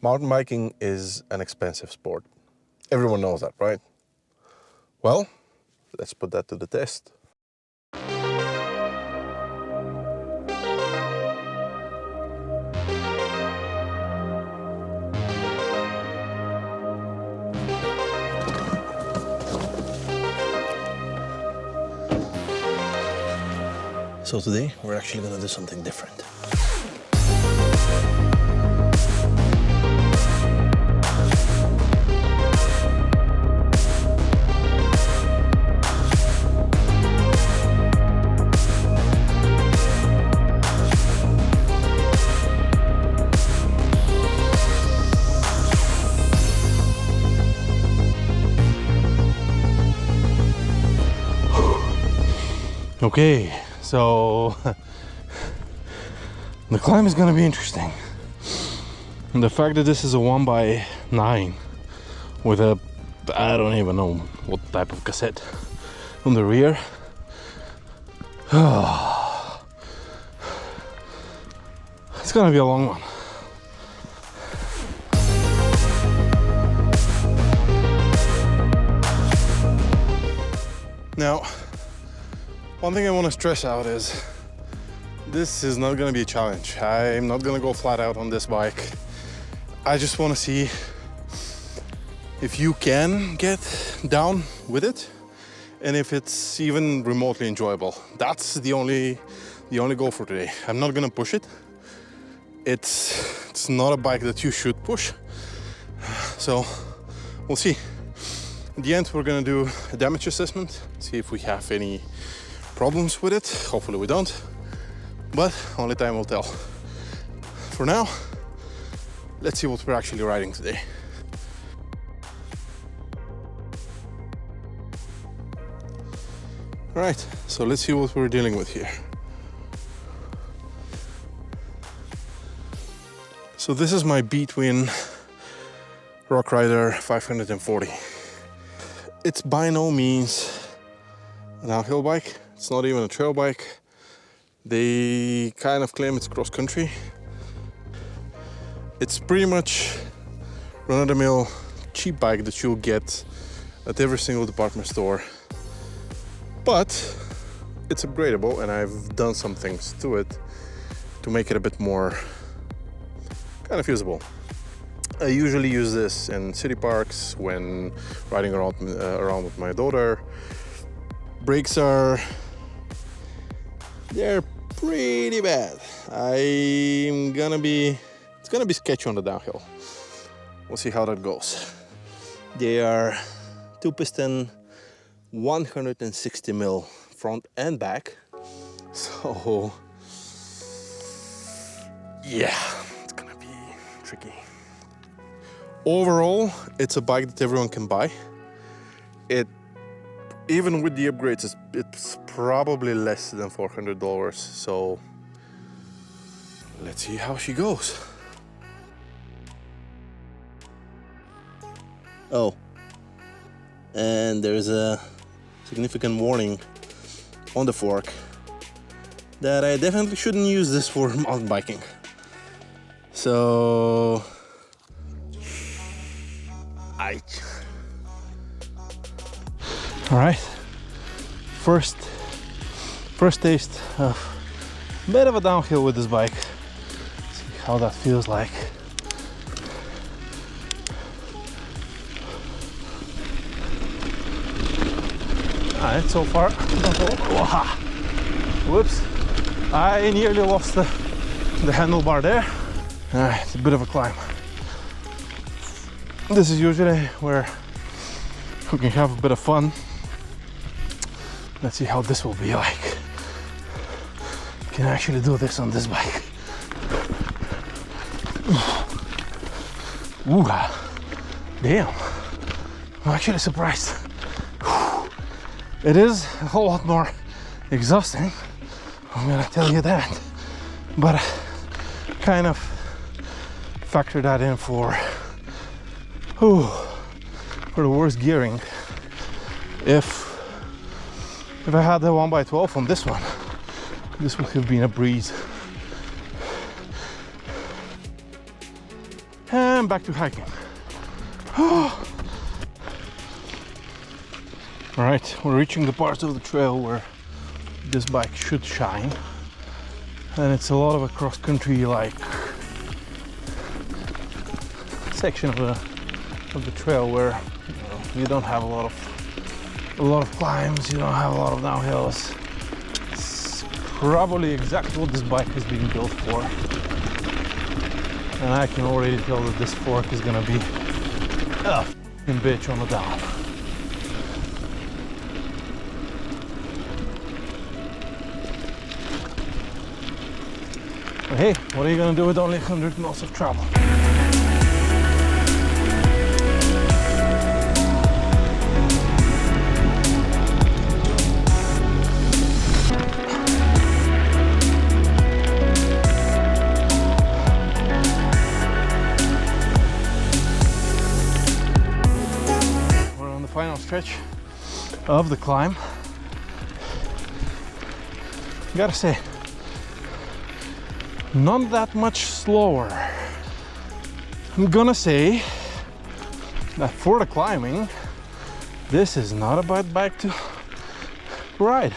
Mountain biking is an expensive sport. Everyone knows that, right? Well, let's put that to the test. So today, we're actually gonna do something different. Okay, so the climb is gonna be interesting. And the fact that this is a 1x9 with a, I don't even know what type of cassette on the rear. It's gonna be a long one. Now, one thing I want to stress out is this is not going to be a challenge. I'm not going to go flat out on this bike. I just want to see if you can get down with it and if it's even remotely enjoyable. That's the only goal for today. I'm not going to push it. It's not a bike that you should push. So we'll see. In the end, we're going to do a damage assessment, see if we have any problems with it. Hopefully we don't, but only time will tell. For now, let's see what we're actually riding today. All right, so let's see what we're dealing with here. So this is my B-Twin Rockrider 540. It's by no means a downhill bike. It's not even a trail bike. They kind of claim it's cross-country. It's pretty much run-of-the-mill cheap bike that you'll get at every single department store. But it's upgradable, and I've done some things to it to make it a bit more kind of usable. I usually use this in city parks when riding around with my daughter. Brakes they're pretty bad. It's gonna be sketchy on the downhill. We'll see how that goes. They are 2-piston, 160mm front and back. So yeah, it's gonna be tricky. Overall, it's a bike that everyone can buy. Even with the upgrades, it's probably less than $400. So let's see how she goes. Oh, and there's a significant warning on the fork that I definitely shouldn't use this for mountain biking. So all right, first taste of a bit of a downhill with this bike. See how that feels like. All right, so far. Whoops! I nearly lost the handlebar there. All right, it's a bit of a climb. This is usually where we can have a bit of fun. Let's see how this will be like. Can I actually do this on this bike? Ooh, damn! I'm actually surprised. It is a whole lot more exhausting, I'm gonna tell you that. But kind of factor that in for the worst gearing. If I had the 1x12 on this one, this would have been a breeze. And back to hiking. All right, we're reaching the part of the trail where this bike should shine, and it's a lot of a cross-country like section of the trail where you don't have a lot of climbs, you don't have a lot of downhills. It's probably exactly what this bike is being built for, and I can already tell that this fork is gonna be a f***ing bitch on the down. But hey, what are you gonna do with only 100 miles of travel? We're on the final stretch of the climb. Gotta say, not that much slower. I'm gonna say that for the climbing, this is not a bad bike to ride.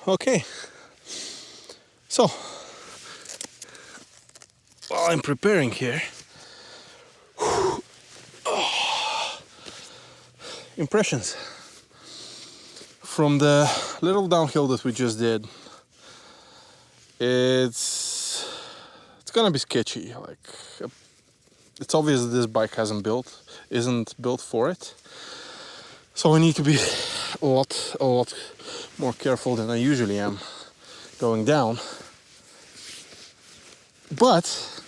Okay, so while I'm preparing here, impressions from the little downhill that we just did. It's gonna be sketchy. Like, it's obvious that this bike isn't built for it. So we need to be a lot more careful than I usually am going down. But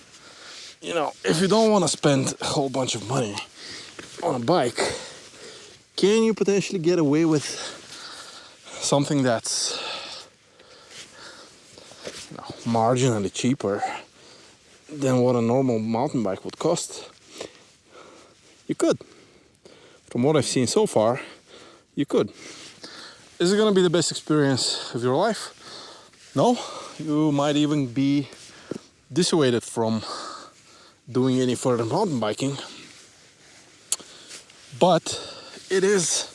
you know, if you don't want to spend a whole bunch of money on a bike, can you potentially get away with something that's, you know, marginally cheaper than what a normal mountain bike would cost? You could. From what I've seen so far, you could. Is it gonna be the best experience of your life? No. You might even be dissuaded from doing any further mountain biking. But it is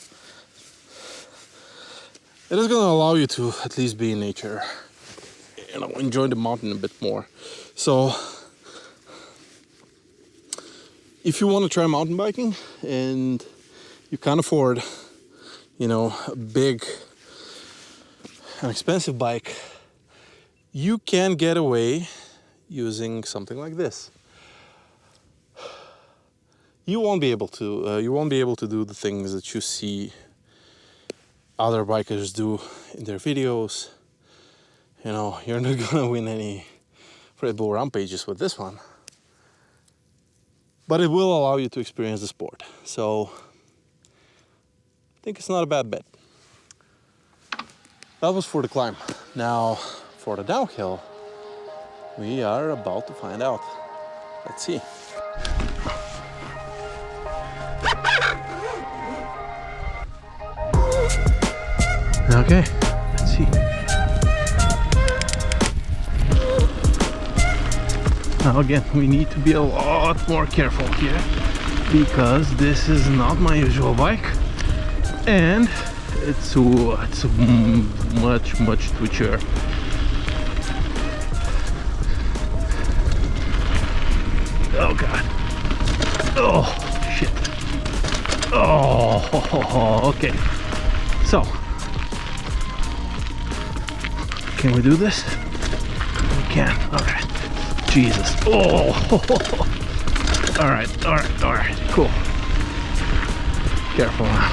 going to allow you to at least be in nature, you know, enjoy the mountain a bit more. So if you want to try mountain biking and you can't afford, you know, an expensive bike, you can get away using something like this. You won't be able to do the things that you see other bikers do in their videos. You know, you're not gonna win any Red Bull rampages with this one, but it will allow you to experience the sport. So I think it's not a bad bet. That was for the climb. Now for the downhill, we are about to find out. Let's see. Okay, let's see. Now again, we need to be a lot more careful here because this is not my usual bike, and it's much twitchier. Oh god. Oh shit. Oh, okay. So, can we do this? We can. All right. Jesus. Oh. All right. Cool. Careful now.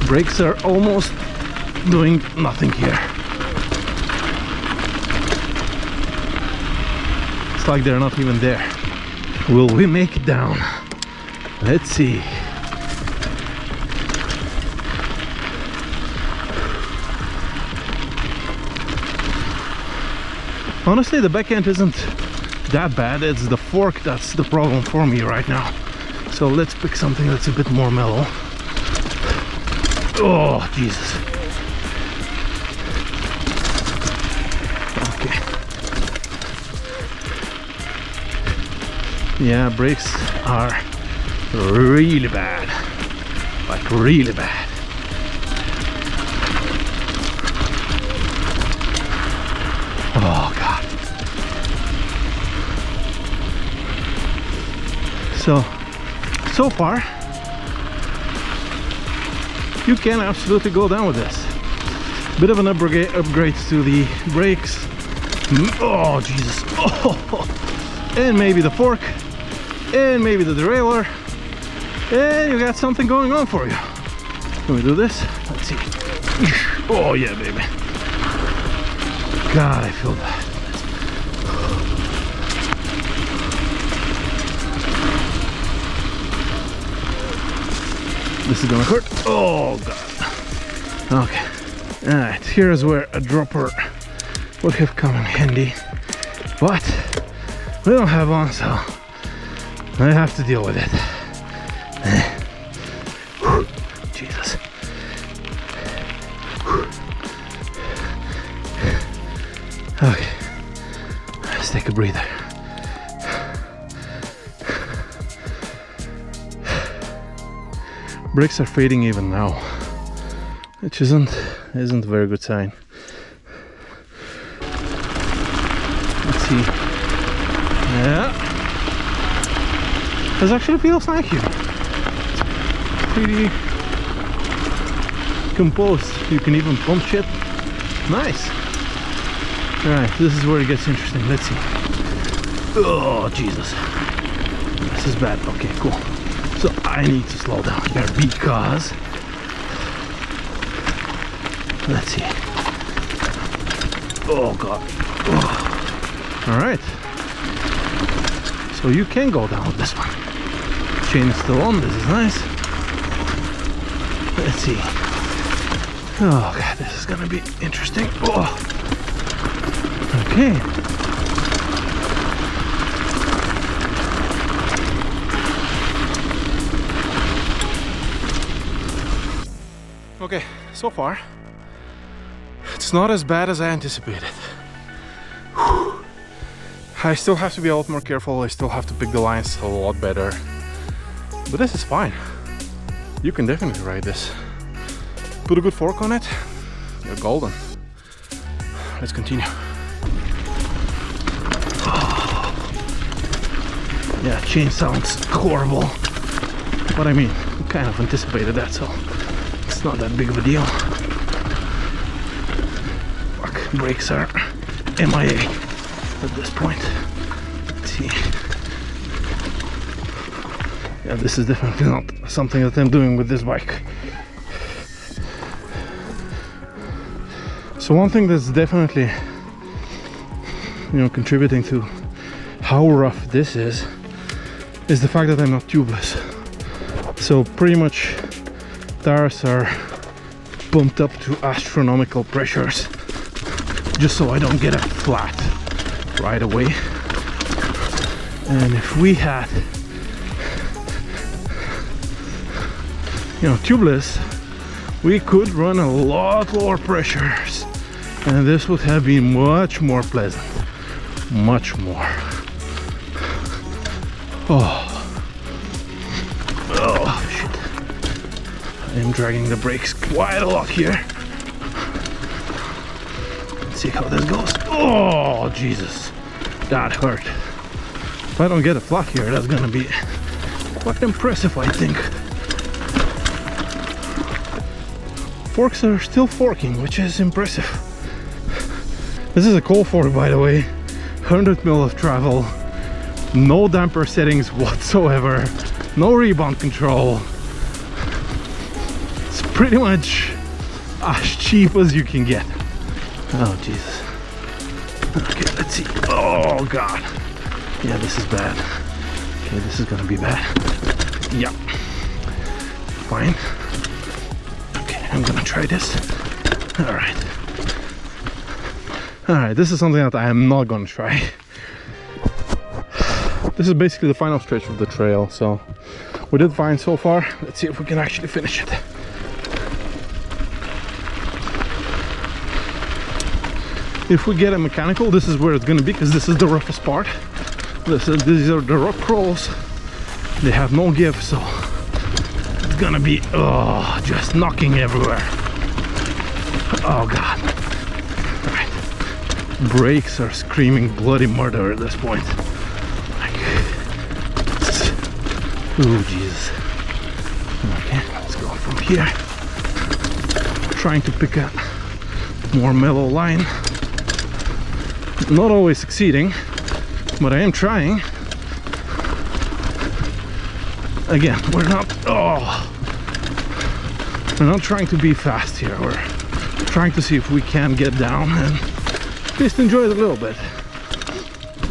Brakes are almost doing nothing here. It's like they're not even there. Will we make it down? Let's see. Honestly, the back end isn't that bad. It's the fork that's the problem for me right now. So let's pick something that's a bit more mellow. Oh, Jesus. Yeah, brakes are really bad, like really bad. Oh God. So far you can absolutely go down with this. Bit of an upgrade to the brakes. Oh Jesus. Oh. And maybe the fork, and maybe the derailleur, and you got something going on for you. Can we do this? Let's see. Oh yeah, baby. God, I feel bad. This is gonna hurt. Oh God. Okay. Alright, here's where a dropper would have come in handy, but we don't have one, so I have to deal with it. Jesus. Okay, let's take a breather. Brakes are fading even now, which isn't a very good sign. Let's see. Yeah, this actually feels like you. It's pretty composed. You can even pump shit. Nice. All right, this is where it gets interesting. Let's see. Oh Jesus, this is bad. Okay, cool. So I need to slow down here because, let's see. Oh God. Oh. All right. So you can go down with this one. Chain is still on. This is nice. Let's see. Oh God, this is gonna be interesting. Oh. Okay. Okay, so far it's not as bad as I anticipated. Whew. I still have to be a lot more careful. I still have to pick the lines a lot better, but this is fine. You can definitely ride this. Put a good fork on it, you're golden. Let's continue. Oh. Yeah, chain sounds horrible, but I mean, I kind of anticipated that, so it's not that big of a deal. Fuck, brakes are MIA at this point. Let's see. Yeah, this is definitely not something that I'm doing with this bike. So one thing that's definitely, contributing to how rough this is the fact that I'm not tubeless. So pretty much tires are pumped up to astronomical pressures just so I don't get a flat right away. And if we had tubeless, we could run a lot lower pressures and this would have been much more pleasant, much more. Oh shit, I'm dragging the brakes quite a lot here. Let's see how this goes. Oh Jesus, that hurt. If I don't get a flat here, that's gonna be quite impressive, I think. Forks are still forking, which is impressive. This is a cold fork, by the way. 100 mil of travel, no damper settings whatsoever, no rebound control. It's pretty much as cheap as you can get. Oh Jesus. Okay, let's see. Oh God. Yeah, this is bad. Okay, this is gonna be bad. Yeah. Fine. I'm gonna try this. Alright. Alright, this is something that I am not gonna try. This is basically the final stretch of the trail, so we did fine so far. Let's see if we can actually finish it. If we get a mechanical, this is where it's gonna be, because this is the roughest part. These are the rock crawls. They have no give, so it's gonna be just knocking everywhere. Oh god. Alright. Brakes are screaming bloody murder at this point. Oh Jesus. Okay, let's go from here. Trying to pick a more mellow line. Not always succeeding, but I am trying. Again, we're not trying to be fast here. We're trying to see if we can get down and just enjoy it a little bit.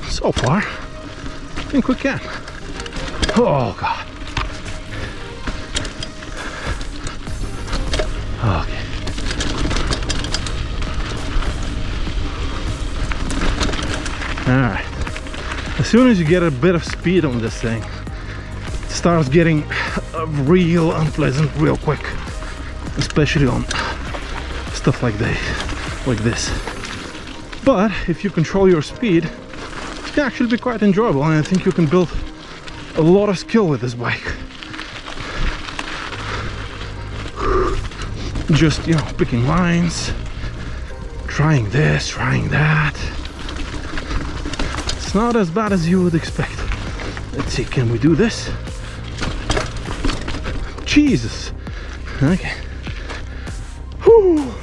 So far, I think we can. Oh god. Okay. Alright. As soon as you get a bit of speed on this thing, it starts getting real unpleasant real quick. Especially on stuff like this. But if you control your speed, it can actually be quite enjoyable, and I think you can build a lot of skill with this bike. Just, you know, picking lines, trying this, trying that. It's not as bad as you would expect. Let's see, can we do this? Jesus. Okay. Whew.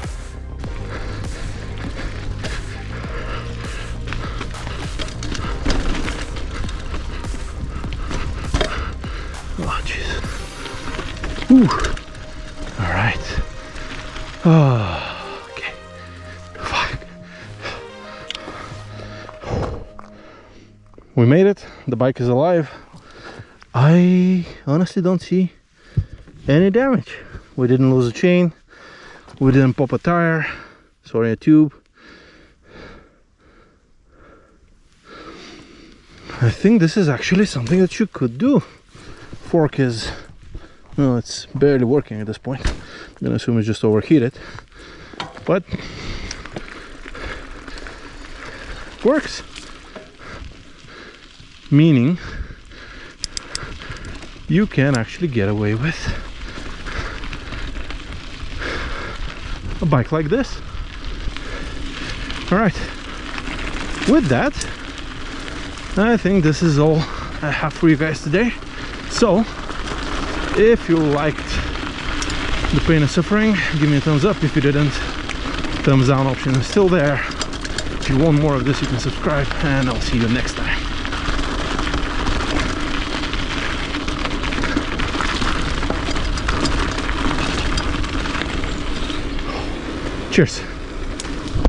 Oh, jeez. Whew. All right. Oh, okay. Fuck. We made it. The bike is alive. I honestly don't see any damage. We didn't lose a chain. We didn't pop a tire. Sorry, a tube. I think this is actually something that you could do. Fork is, well, it's barely working at this point. I'm gonna assume it's just overheated, but works. Meaning you can actually get away with a bike like this. All right, with that, I think this is all I have for you guys today. So if you liked the pain and suffering, give me a thumbs up. If you didn't, thumbs down option is still there. If you want more of this, you can subscribe, and I'll see you next time. Cheers.